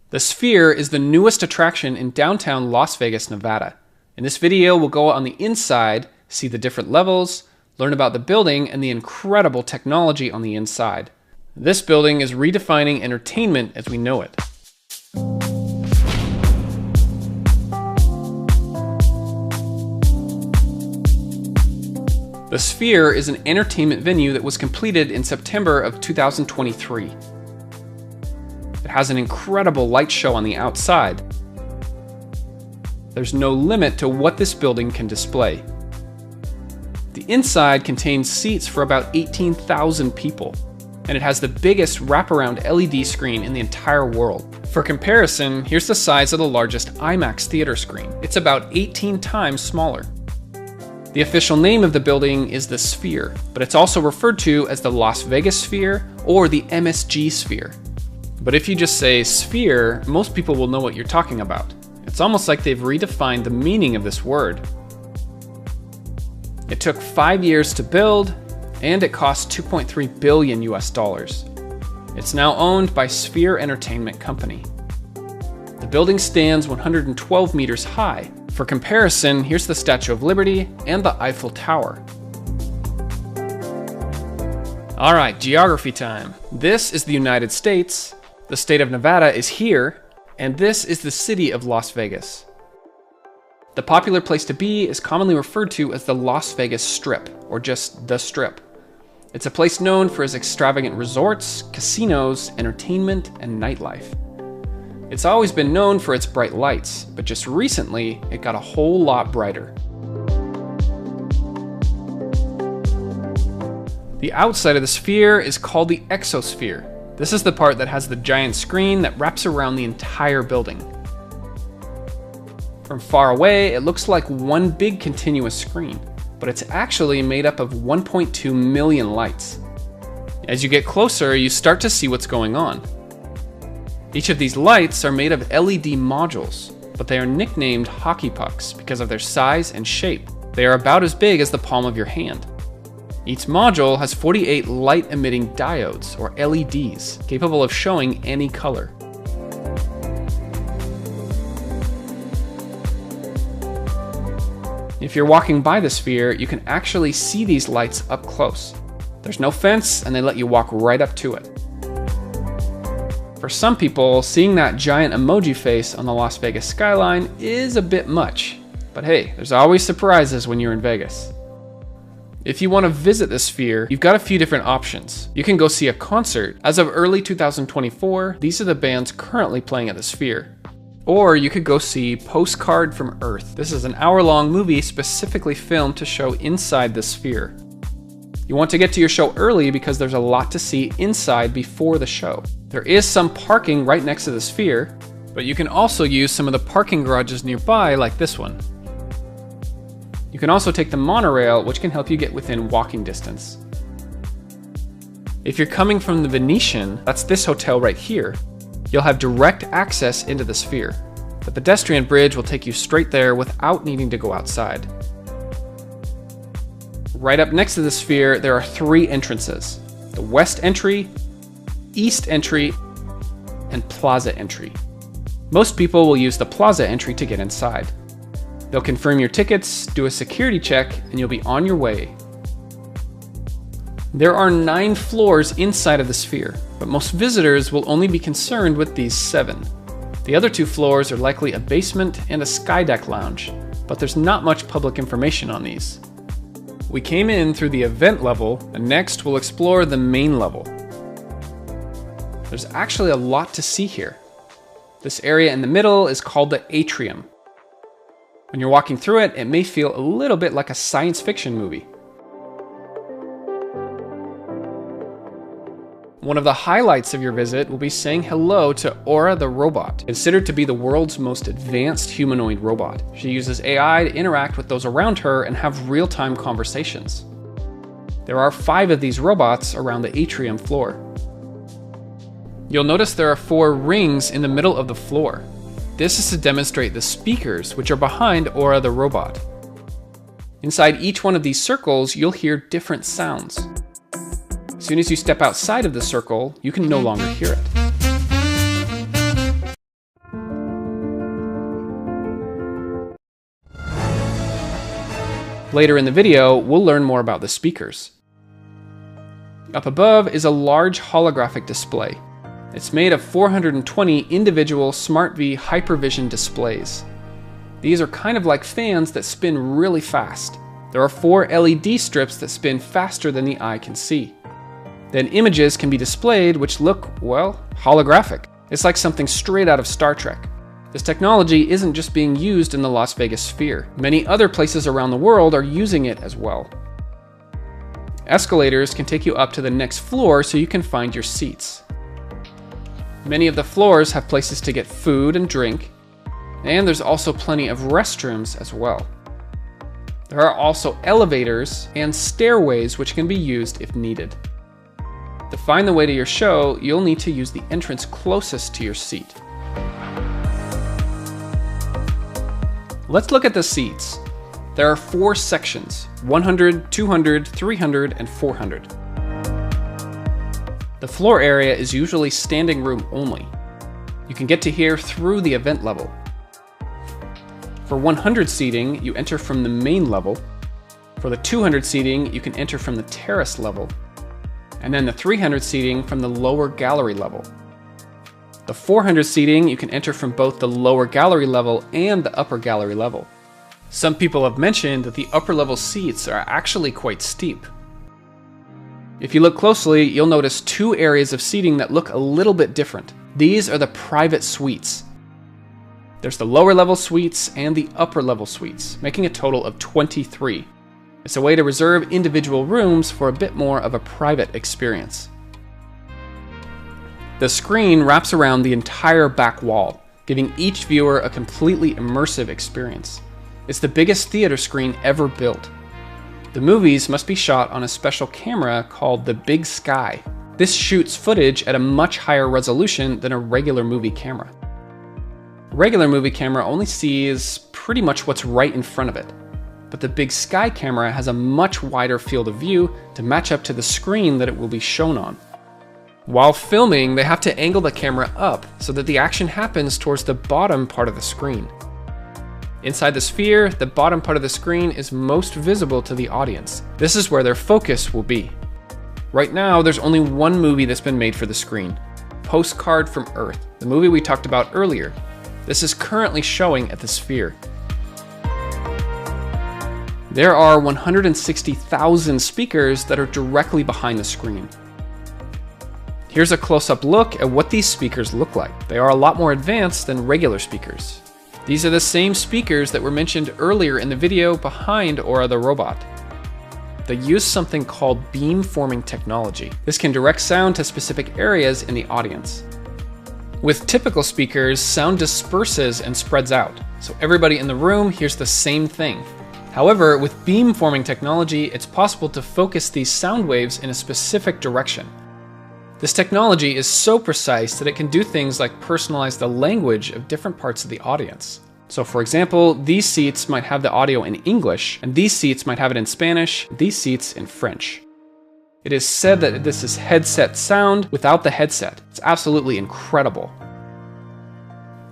The Sphere is the newest attraction in downtown Las Vegas, Nevada. In this video, we'll go on the inside, see the different levels, learn about the building and the incredible technology on the inside. This building is redefining entertainment as we know it. The Sphere is an entertainment venue that was completed in September of 2023. It has an incredible light show on the outside. There's no limit to what this building can display. The inside contains seats for about 18,000 people, and it has the biggest wraparound LED screen in the entire world. For comparison, here's the size of the largest IMAX theater screen. It's about 18 times smaller. The official name of the building is the Sphere, but it's also referred to as the Las Vegas Sphere or the MSG Sphere. But if you just say Sphere, most people will know what you're talking about. It's almost like they've redefined the meaning of this word. It took 5 years to build, and it cost $2.3 billion US. It's now owned by Sphere Entertainment Company. The building stands 112 meters high. For comparison, here's the Statue of Liberty and the Eiffel Tower. All right, geography time. This is the United States. The state of Nevada is here, and this is the city of Las Vegas. The popular place to be is commonly referred to as the Las Vegas Strip, or just the Strip. It's a place known for its extravagant resorts, casinos, entertainment, and nightlife. It's always been known for its bright lights, but just recently, it got a whole lot brighter. The outside of the Sphere is called the Exosphere. This is the part that has the giant screen that wraps around the entire building. From far away, it looks like one big continuous screen, but it's actually made up of 1.2 million lights. As you get closer, you start to see what's going on. Each of these lights are made of LED modules, but they are nicknamed hockey pucks because of their size and shape. They are about as big as the palm of your hand. Each module has 48 light-emitting diodes, or LEDs, capable of showing any color. If you're walking by the Sphere, you can actually see these lights up close. There's no fence, and they let you walk right up to it. For some people, seeing that giant emoji face on the Las Vegas skyline is a bit much. But hey, there's always surprises when you're in Vegas. If you want to visit the Sphere, you've got a few different options. You can go see a concert. As of early 2024, these are the bands currently playing at the Sphere. Or you could go see Postcard from Earth. This is an hour-long movie specifically filmed to show inside the Sphere. You want to get to your show early because there's a lot to see inside before the show. There is some parking right next to the Sphere, but you can also use some of the parking garages nearby like this one. You can also take the monorail, which can help you get within walking distance. If you're coming from the Venetian, that's this hotel right here, you'll have direct access into the Sphere. The pedestrian bridge will take you straight there without needing to go outside. Right up next to the Sphere, there are 3 entrances: the West Entry, East Entry, and Plaza Entry. Most people will use the Plaza Entry to get inside. They'll confirm your tickets, do a security check, and you'll be on your way. There are 9 floors inside of the Sphere, but most visitors will only be concerned with these 7. The other 2 floors are likely a basement and a skydeck lounge, but there's not much public information on these. We came in through the event level, and next we'll explore the main level. There's actually a lot to see here. This area in the middle is called the atrium. When you're walking through it, it may feel a little bit like a science fiction movie. One of the highlights of your visit will be saying hello to Aura the robot, considered to be the world's most advanced humanoid robot. She uses AI to interact with those around her and have real-time conversations. There are 5 of these robots around the atrium floor. You'll notice there are 4 rings in the middle of the floor. This is to demonstrate the speakers, which are behind Aura the robot. Inside each one of these circles, you'll hear different sounds. As soon as you step outside of the circle, you can no longer hear it. Later in the video, we'll learn more about the speakers. Up above is a large holographic display. It's made of 420 individual SmartV Hypervision displays. These are kind of like fans that spin really fast. There are 4 LED strips that spin faster than the eye can see. Then images can be displayed which look, well, holographic. It's like something straight out of Star Trek. This technology isn't just being used in the Las Vegas Sphere. Many other places around the world are using it as well. Escalators can take you up to the next floor so you can find your seats. Many of the floors have places to get food and drink, and there's also plenty of restrooms as well. There are also elevators and stairways which can be used if needed. To find the way to your show, you'll need to use the entrance closest to your seat. Let's look at the seats. There are 4 sections: 100, 200, 300, and 400. The floor area is usually standing room only. You can get to here through the event level. For 100 seating, you enter from the main level. For the 200 seating, you can enter from the terrace level. And then the 300 seating from the lower gallery level. The 400 seating, you can enter from both the lower gallery level and the upper gallery level. Some people have mentioned that the upper level seats are actually quite steep. If you look closely, you'll notice 2 areas of seating that look a little bit different. These are the private suites. There's the lower level suites and the upper level suites, making a total of 23. It's a way to reserve individual rooms for a bit more of a private experience. The screen wraps around the entire back wall, giving each viewer a completely immersive experience. It's the biggest theater screen ever built. The movies must be shot on a special camera called the Big Sky. This shoots footage at a much higher resolution than a regular movie camera. A regular movie camera only sees pretty much what's right in front of it, but the Big Sky camera has a much wider field of view to match up to the screen that it will be shown on. While filming, they have to angle the camera up so that the action happens towards the bottom part of the screen. Inside the Sphere, the bottom part of the screen is most visible to the audience. This is where their focus will be. Right now, there's only one movie that's been made for the screen: Postcard from Earth, the movie we talked about earlier. This is currently showing at the Sphere. There are 160,000 speakers that are directly behind the screen. Here's a close-up look at what these speakers look like. They are a lot more advanced than regular speakers. These are the same speakers that were mentioned earlier in the video behind Aura the Robot. They use something called beamforming technology. This can direct sound to specific areas in the audience. With typical speakers, sound disperses and spreads out, so everybody in the room hears the same thing. However, with beamforming technology, it's possible to focus these sound waves in a specific direction. This technology is so precise that it can do things like personalize the language of different parts of the audience. So for example, these seats might have the audio in English, and these seats might have it in Spanish, these seats in French. It is said that this is headset sound without the headset. It's absolutely incredible.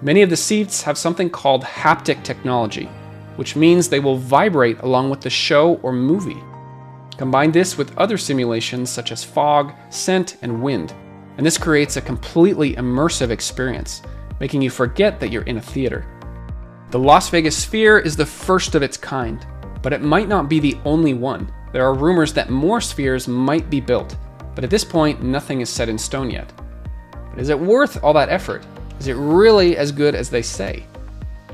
Many of the seats have something called haptic technology, which means they will vibrate along with the show or movie. Combine this with other simulations such as fog, scent, and wind, and this creates a completely immersive experience, making you forget that you're in a theater. The Las Vegas Sphere is the first of its kind, but it might not be the only one. There are rumors that more spheres might be built, but at this point, nothing is set in stone yet. But is it worth all that effort? Is it really as good as they say?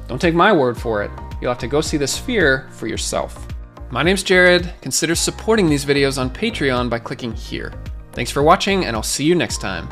Don't take my word for it. You'll have to go see the Sphere for yourself. My name's Jared. Consider supporting these videos on Patreon by clicking here. Thanks for watching, and I'll see you next time.